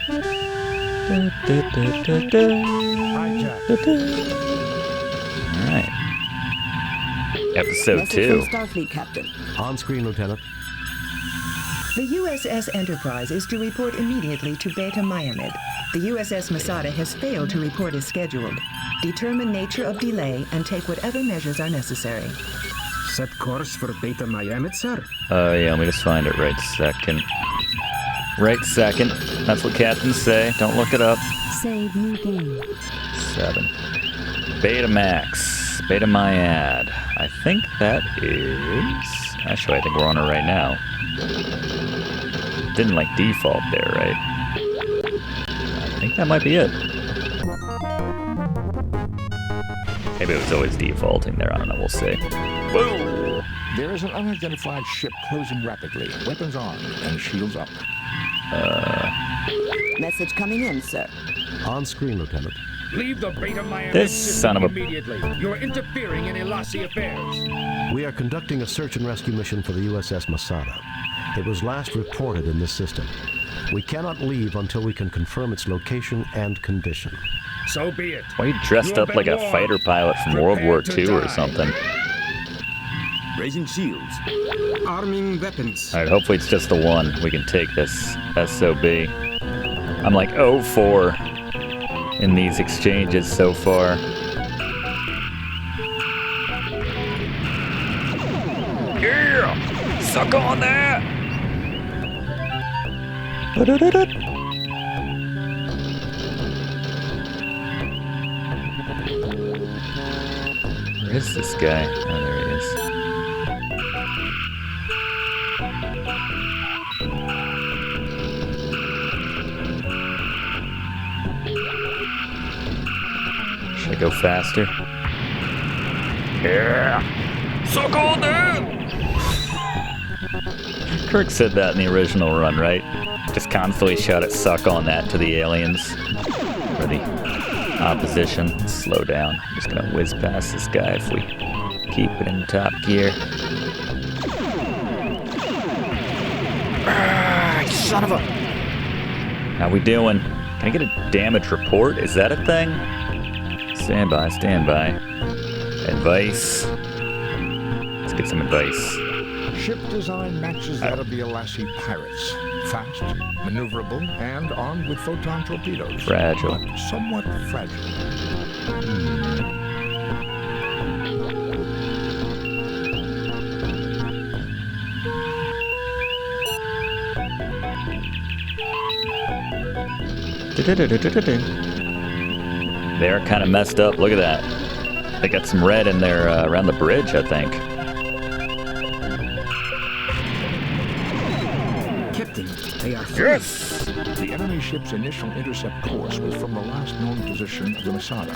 Hijacked. Alright. Episode Message 2. from Starfleet, Captain. On screen, Lieutenant. The USS Enterprise is to report immediately to Beta Myamed. The USS Masada has failed to report as scheduled. Determine nature of delay and take whatever measures are necessary. Set course for Beta Myamed, sir. Yeah, let me just find it right second. Right second. That's what captains say. Don't look it up. Save new game. 7. Beta Max. Beta Myad. I think that is... Actually, I think we're on her right now. Didn't like default there, right? I think that might be it. Maybe it was always defaulting there. I don't know. We'll see. Whoa! There is an unidentified ship closing rapidly. Weapons armed and shields up. Message coming in, sir. On screen, Lieutenant. Leave the Beta Myamed This system son of a... immediately. You're interfering in Elasi affairs. We are conducting a search and rescue mission for the USS Masada. It was last reported in this system. We cannot leave until we can confirm its location and condition. So be it. Why are you dressed up like a fighter pilot from World War II or something? Raising shields. Arming weapons. Alright, hopefully it's just the one. We can take this SOB. I'm like 0-4 in these exchanges so far. Yeah! Suck on that! Where is this guy? Oh, there he is. Should I go faster? Yeah! Suck on that! Kirk said that in the original run, right? Just constantly shout it, suck on that to the aliens. Or the opposition. Let's slow down. I'm just gonna whiz past this guy if we keep it in top gear. Son of a... How we doing? Can I get a damage report? Is that a thing? Stand by, stand by. Advice. Let's get some advice. Ship design matches that of the Elasi pirates. Fast, maneuverable, and armed with photon torpedoes. Fragile. But somewhat fragile. They're kind of messed up. Look at that. They got some red in there around the bridge, I think. Captain, they are free. Yes! The enemy ship's initial intercept course was from the last known position of the Masada.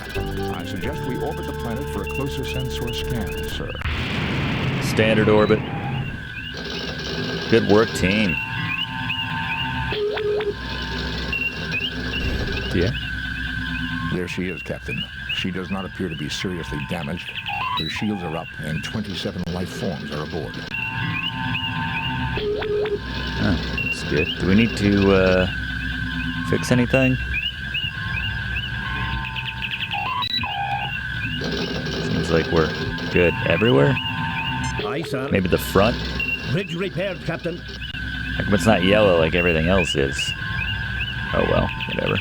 I suggest we orbit the planet for a closer sensor scan, sir. Standard orbit. Good work, team. Yeah. There she is, Captain. She does not appear to be seriously damaged. Her shields are up, and 27 life forms are aboard. Oh, that's good. Do we need to fix anything? Seems like we're good everywhere. Aye, sir. Maybe the front? Bridge repaired, Captain. How come it's not yellow like everything else is? Oh well, whatever.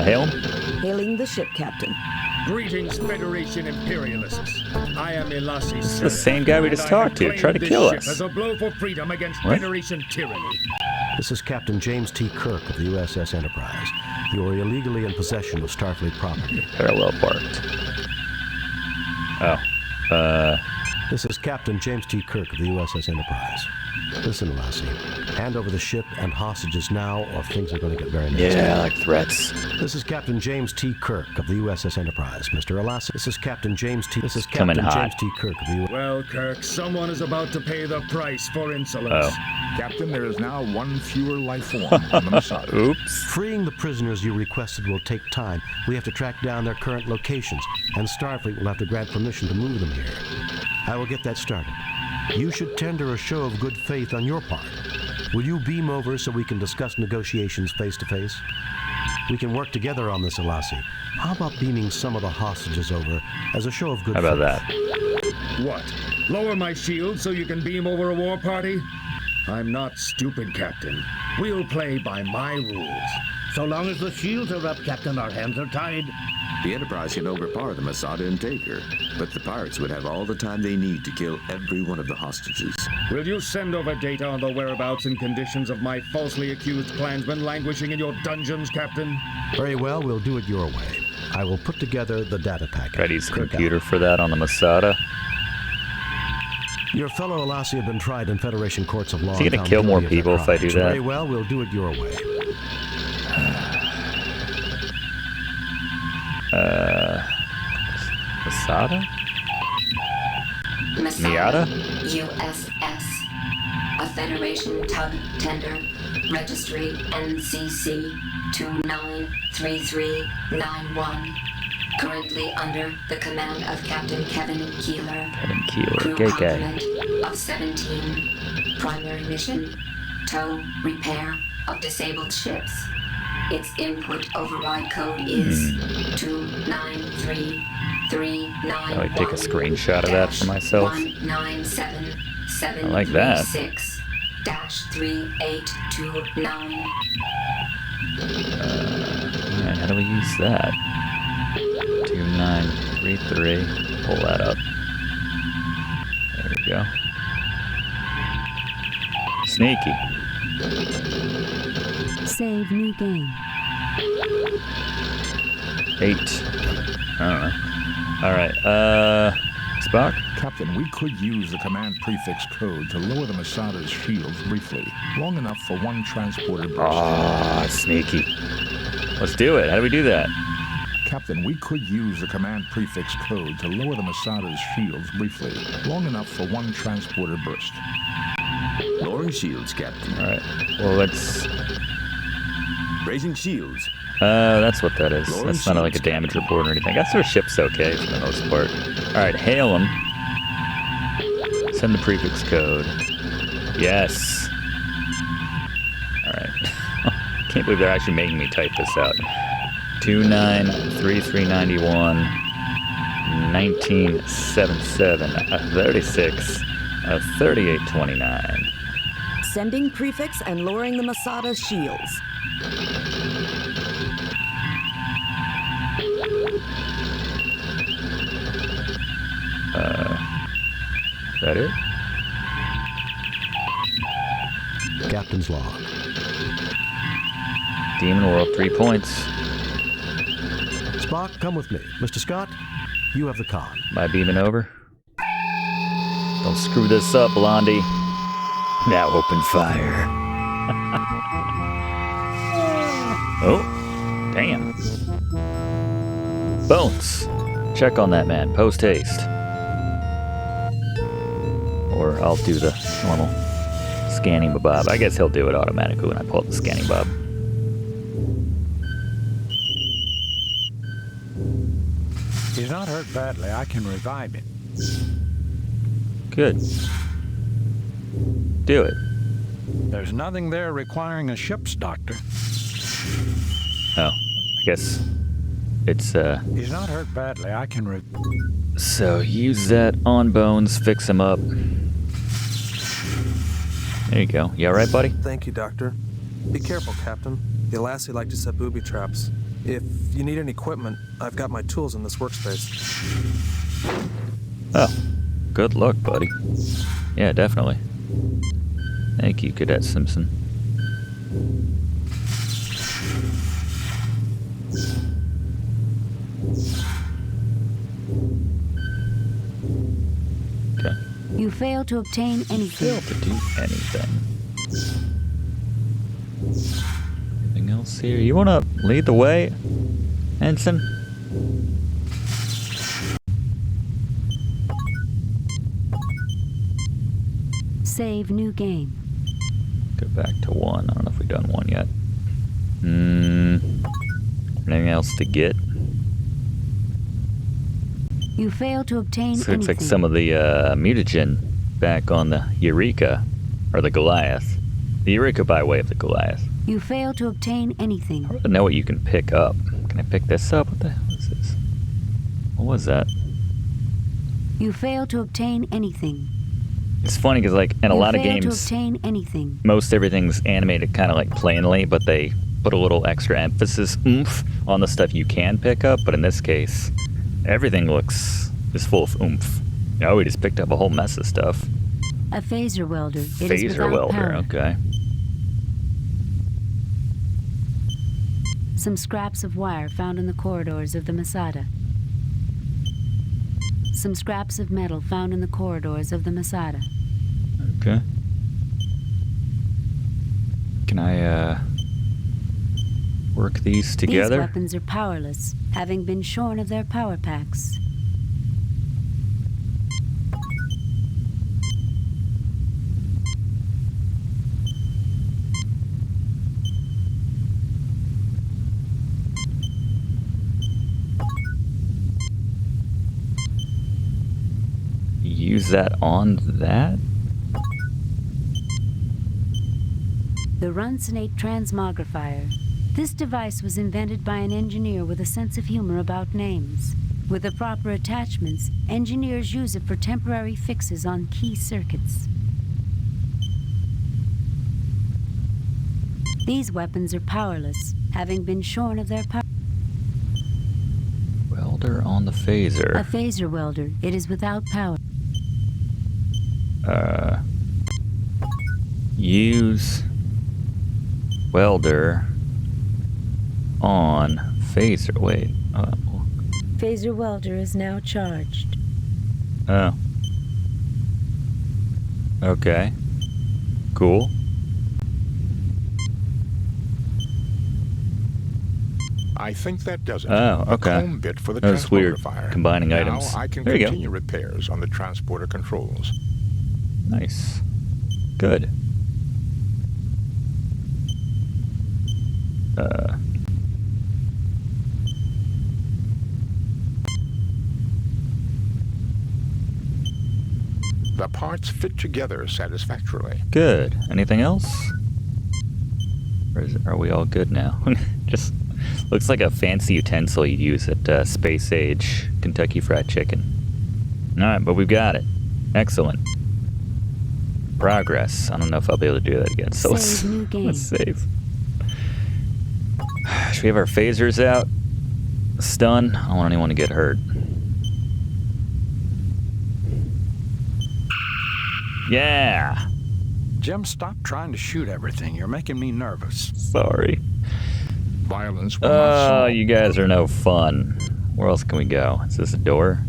Hail? Hailing the ship, Captain. Greetings, Federation imperialists. I am Elasi. This is the same guy we just talked to. Tried to kill us. As a blow for freedom against What? Federation tyranny. This is Captain James T. Kirk of the USS Enterprise. You are illegally in possession of Starfleet property. Parallel parked. Oh. This is Captain James T. Kirk of the USS Enterprise. Listen, Elasi. Hand over the ship and hostages now, or things are going to get very nasty. Yeah, like threats. This is Captain James T. Kirk of the USS Enterprise. Mr. Elasi. This is Captain James T. This is Coming Captain hot. James T. Kirk of the Well, Kirk, someone is about to pay the price for insolence. Oh. Captain, there is now one fewer life form on the Masada. Oops. Freeing the prisoners you requested will take time. We have to track down their current locations, and Starfleet will have to grant permission to move them here. I will get that started. You should tender a show of good faith on your part. Will you beam over so we can discuss negotiations face to face? We can work together on this, Elasi. How about beaming some of the hostages over as a show of good How about faith? that? What? Lower my shield so you can beam over a war party? I'm not stupid, Captain. We'll play by my rules. So long as the shields are up, Captain, our hands are tied. The Enterprise can overpower the Masada and take her, but the pirates would have all the time they need to kill every one of the hostages. Will you send over data on the whereabouts and conditions of my falsely accused clansmen languishing in your dungeons, Captain? Very well, we'll do it your way. I will put together the data packet. Ready's Kirk computer out. for that on the Masada. Your fellow Elasi have been tried in Federation courts of law. Is he gonna and found kill more guilty of their people if I do crimes. that? Very well, we'll do it your way. Masada? Masada, Miata? USS. A Federation tug tender. Registry NCC 293391. Currently under the command of Captain Kevin Keeler. Kevin Keeler, Crew gay guy. complement of 17. Primary mission, tow, repair of disabled ships. Its input override code is 293391. Shall I take a screenshot of that for myself? 1977 I like that. 3829. Alright, how do we use that? 2933. Pull that up. There we go. Sneaky. Save new game. 8. I don't know. Alright, Spock? Captain, we could use the command prefix code to lower the Masada's shields briefly, long enough for one transporter burst. Ah, sneaky. Let's do it. How do we do that? Captain, we could use the command prefix code to lower the Masada's shields briefly, long enough for one transporter burst. Lowering shields, Captain. Alright, well, let's... Raising shields. That's what that is. Lowering That's not like a shields, damage report or anything. I guess their ship's okay for the most part. Alright, hail them. Send the prefix code. Yes. Alright. Can't believe they're actually making me type this out. 293391 1977 36 3829. Sending prefix and lowering the Masada's shields. Is that it? Captain's log. Demon World, 3 points. Spock, come with me. Mr. Scott, you have the con. By beaming over. Don't screw this up, Blondie. Now open fire. Oh, damn. Bones. Check on that man. Post haste. Or I'll do the normal scanning bob. I guess he'll do it automatically when I pull up the scanning bob. He's not hurt badly. I can revive him. Good. Do it. There's nothing there requiring a ship's doctor. Oh, I guess it's He's not hurt badly. I can so use that on Bones, fix him up. There you go. You alright, buddy? Thank you, Doctor. Be careful, Captain. The Elasi like to set booby traps. If you need any equipment, I've got my tools in this workspace. Oh, good luck, buddy. Yeah, definitely. Thank you, Cadet Simpson. Okay. You fail to obtain anything. Fail to do anything. Anything else here? You want to lead the way, Ensign? Save new game. Go back to 1. I don't know if we've done 1 yet. Anything else to get? You fail to obtain This anything. looks like some of the mutagen back on the Eureka, or the Goliath. The Eureka by way of the Goliath. You fail to obtain anything. I don't know what you can pick up. Can I pick this up? What the hell is this? What was that? You fail to obtain anything. It's funny because, like, in a lot of games, to obtain anything. most everything's animated kind of like plainly, but they put a little extra emphasis, oomph, on the stuff you can pick up. But in this case, everything is full of oomph. Oh, we just picked up a whole mess of stuff. A phaser welder. It is Phaser without welder, power. okay. Some scraps of wire found in the corridors of the Masada. Some scraps of metal found in the corridors of the Masada. Okay. Can I, work these together? These weapons are powerless, having been shorn of their power packs. Use that on that? The Runsonate Transmogrifier. This device was invented by an engineer with a sense of humor about names. With the proper attachments, engineers use it for temporary fixes on key circuits. These weapons are powerless, having been shorn of their power. Welder on the phaser. A phaser welder. It is without power. Use welder on phaser. Wait. Phaser welder is now charged. Oh. Okay. Cool. I think that does it. Oh, okay. A comb bit for the That's weird. transporter. Combining now items. I can There you go. continue repairs on the transporter controls. Nice. Good. The parts fit together satisfactorily. Good. Anything else? Or are we all good now? Just looks like a fancy utensil you'd use at Space Age Kentucky Fried Chicken. Alright, but we've got it. Excellent. Progress. I don't know if I'll be able to do that again. So let's save. Should we have our phasers out? Stun. I don't want anyone to get hurt. Yeah. Jim, stop trying to shoot everything. You're making me nervous. Sorry. Violence will not Oh, solve. you guys are no fun. Where else can we go? Is this a door?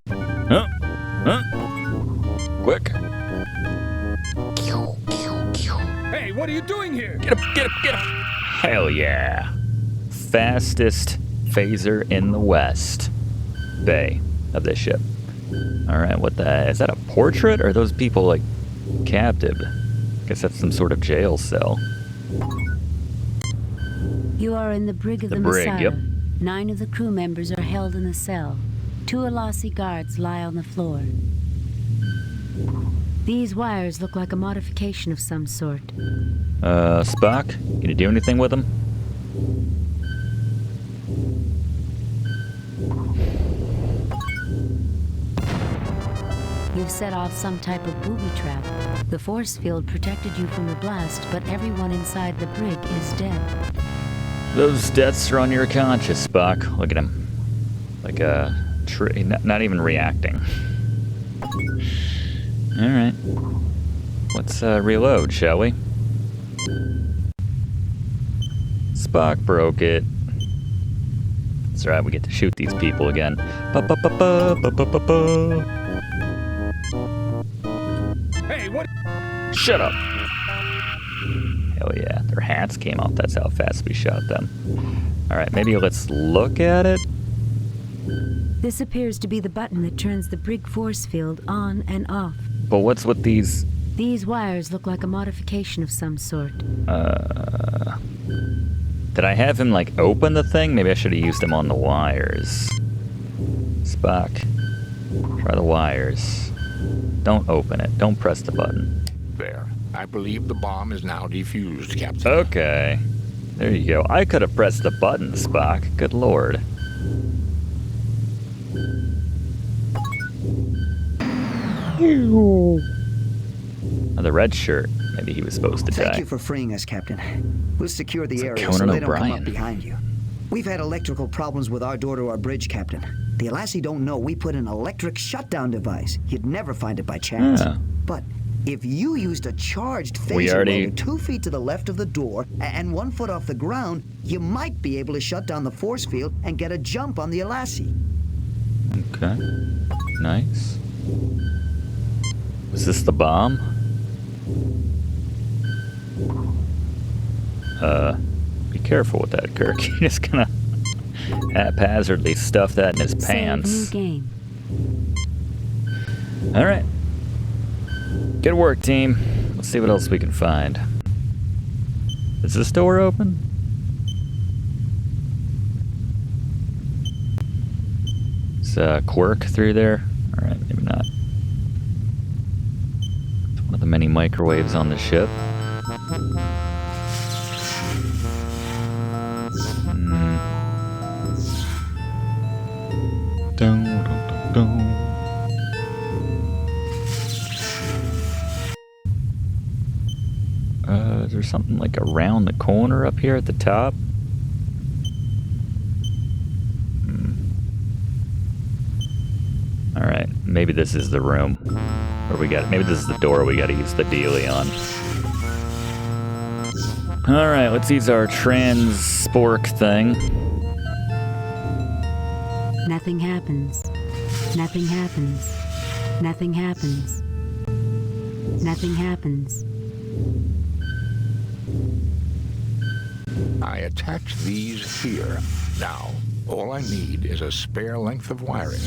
Huh? Huh? Quick. Hey, what are you doing here? Get up, get up, get up. Hell yeah. Fastest phaser in the West Bay of this ship. Alright, what the... Is that a portrait? Or are those people, like, captive? Guess that's some sort of jail cell. You are in the brig of the brig, Masada. yep. 9 of the crew members are held in the cell. 2 Elasi guards lie on the floor. These wires look like a modification of some sort. Spock? Can you do anything with them? You've set off some type of booby trap. The force field protected you from the blast, but everyone inside the brig is dead. Those deaths are on your conscience, Spock. Look at him. Like a tree, not even reacting. Alright. Let's reload, shall we? Spock broke it. That's right, we get to shoot these people again. Hey, what? Shut up! Hell yeah, their hats came off, that's how fast we shot them. Alright, maybe let's look at it. This appears to be the button that turns the brig force field on and off. But what's with these... These wires look like a modification of some sort. Did I have him, like, open the thing? Maybe I should have used him on the wires. Spock, try the wires. Don't open it. Don't press the button. There. I believe the bomb is now defused, Captain. Okay. There you go. I could have pressed the button, Spock. Good lord. Oh, the red shirt. Maybe he was supposed to die. Thank you for freeing us, Captain. We'll secure the area Conan so they don't come O'Brien. up behind you. We've had electrical problems with our door to our bridge, Captain. The Elasi don't know we put an electric shutdown device. You'd never find it by chance. Yeah. But if you used a charged We phaser already- rotor 2 feet to the left of the door and 1 foot off the ground, you might be able to shut down the force field and get a jump on the Elasi. Okay. Nice. Was this the bomb? Be careful with that, Kirk. You're just gonna haphazardly stuff that in his pants. Save new game. Alright. Good work, team. Let's see what else we can find. Is this door open? Is Quirk through there? Alright, maybe not. It's one of the many microwaves on the ship. Dun, dun, dun, dun. Is there something like around the corner up here at the top? Alright, maybe this is the room. Or maybe this is the door we gotta use the dealie on. Alright, let's use our transport thing. Nothing happens. Nothing happens. Nothing happens. Nothing happens. I attach these here. Now, all I need is a spare length of wiring.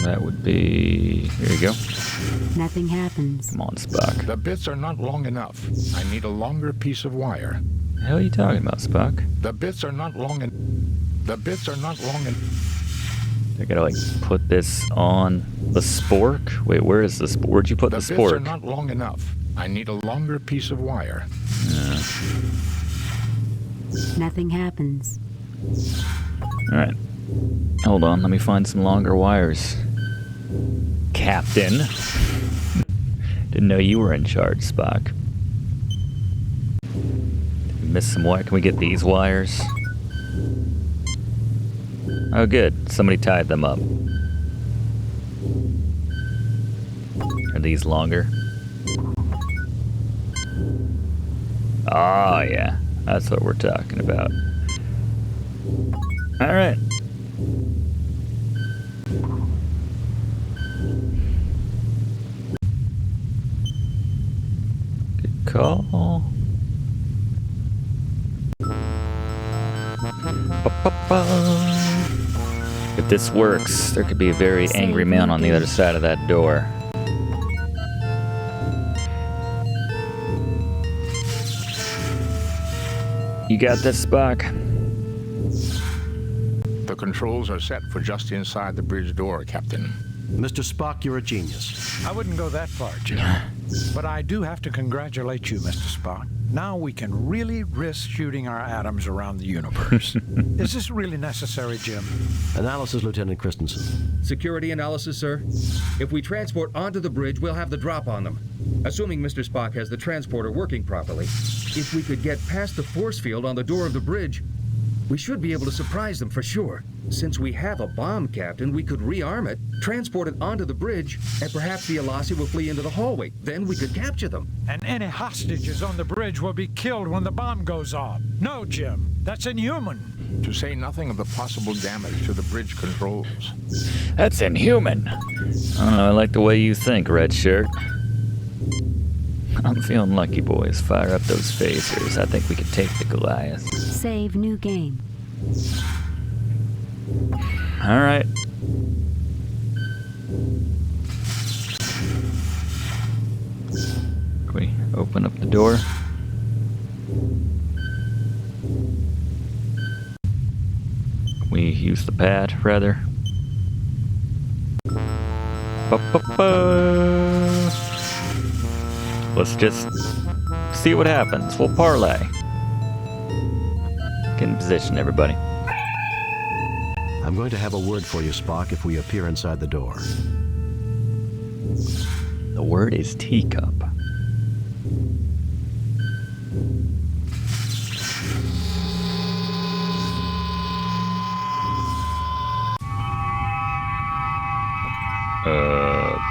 That would be... Here you go. Nothing happens. Come on, Spock. The bits are not long enough. I need a longer piece of wire. The hell are you talking about, Spock? The bits are not long The bits are not long I gotta, like, put this on the spork? Wait, where is the spork? Where'd you put the bits are spork? not long enough. I need a longer piece of wire. Yeah. Nothing happens. Alright. Hold on, let me find some longer wires. Captain. Didn't know you were in charge, Spock. Did we miss some wire? Can we get these wires? Oh, good. Somebody tied them up. Are these longer? Oh, yeah. That's what we're talking about. Alright. Good call. If this works, there could be a very angry man on the other side of that door. You got this, Spock? The controls are set for just inside the bridge door, Captain. Mr. Spock, you're a genius. I wouldn't go that far, Jim. But I do have to congratulate you, Mr. Spock. Now we can really risk shooting our atoms around the universe. Is this really necessary, Jim? Analysis, Lieutenant Christensen. Security analysis, sir. If we transport onto the bridge, we'll have the drop on them. Assuming Mr. Spock has the transporter working properly, if we could get past the force field on the door of the bridge, we should be able to surprise them for sure. Since we have a bomb, Captain, we could rearm it, transport it onto the bridge, and perhaps the Elasi will flee into the hallway. Then we could capture them. And any hostages on the bridge will be killed when the bomb goes off. No, Jim, that's inhuman. To say nothing of the possible damage to the bridge controls. That's inhuman. I don't know, I like the way you think, Red Shirt. I'm feeling lucky, boys. Fire up those phasers. I think we can take the Goliath. Save new game. Alright. Can we open up the door? Can we use the pad, rather? Let's just see what happens. We'll parlay. Get in position, everybody. I'm going to have a word for you, Spock, if we appear inside the door. The word is teacup.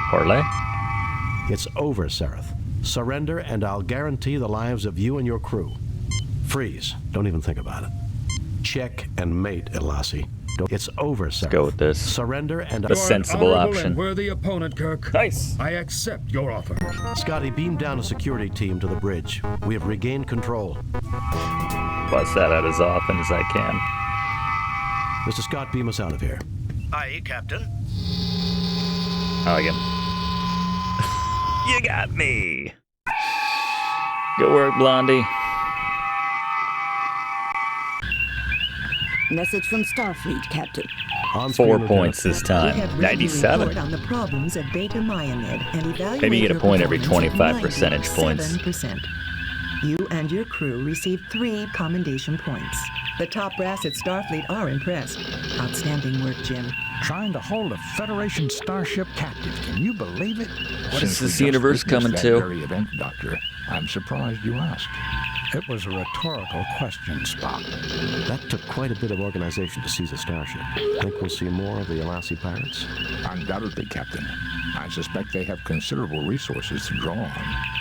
Parlay? It's over, Seraph. Surrender, and I'll guarantee the lives of you and your crew. Freeze. Don't even think about it. Check and mate, Elasi. It's over, Seraph. Let's go with this. Surrender, and the sensible option. And worthy opponent, Kirk. Nice. I accept your offer. Scotty, beam down a security team to the bridge. We have regained control. Bust that out as often as I can. Mr. Scott, beam us out of here. Aye, Captain. Oh, again. You got me. Good work, Blondie. Message from Starfleet, Captain. 4 points this time. 97. On the problems at Beta Maiamid and evaluate Maybe you get a point every performance 25 percentage points. 7%. You and your crew received 3 commendation points. The top brass at Starfleet are impressed. Outstanding work, Jim. Trying to hold a Federation starship captive. Can you believe it? What is this universe coming to? Very event, Doctor. I'm surprised you asked. It was a rhetorical question, Spock. That took quite a bit of organization to seize a starship. Think we'll see more of the Elasi pirates? Undoubtedly, Captain. I suspect they have considerable resources to draw on.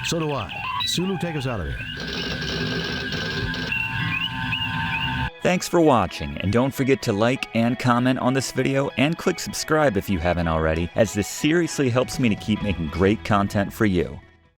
So do I. Sulu, take us out of here. Thanks for watching, and don't forget to like and comment on this video, and click subscribe if you haven't already, as this seriously helps me to keep making great content for you.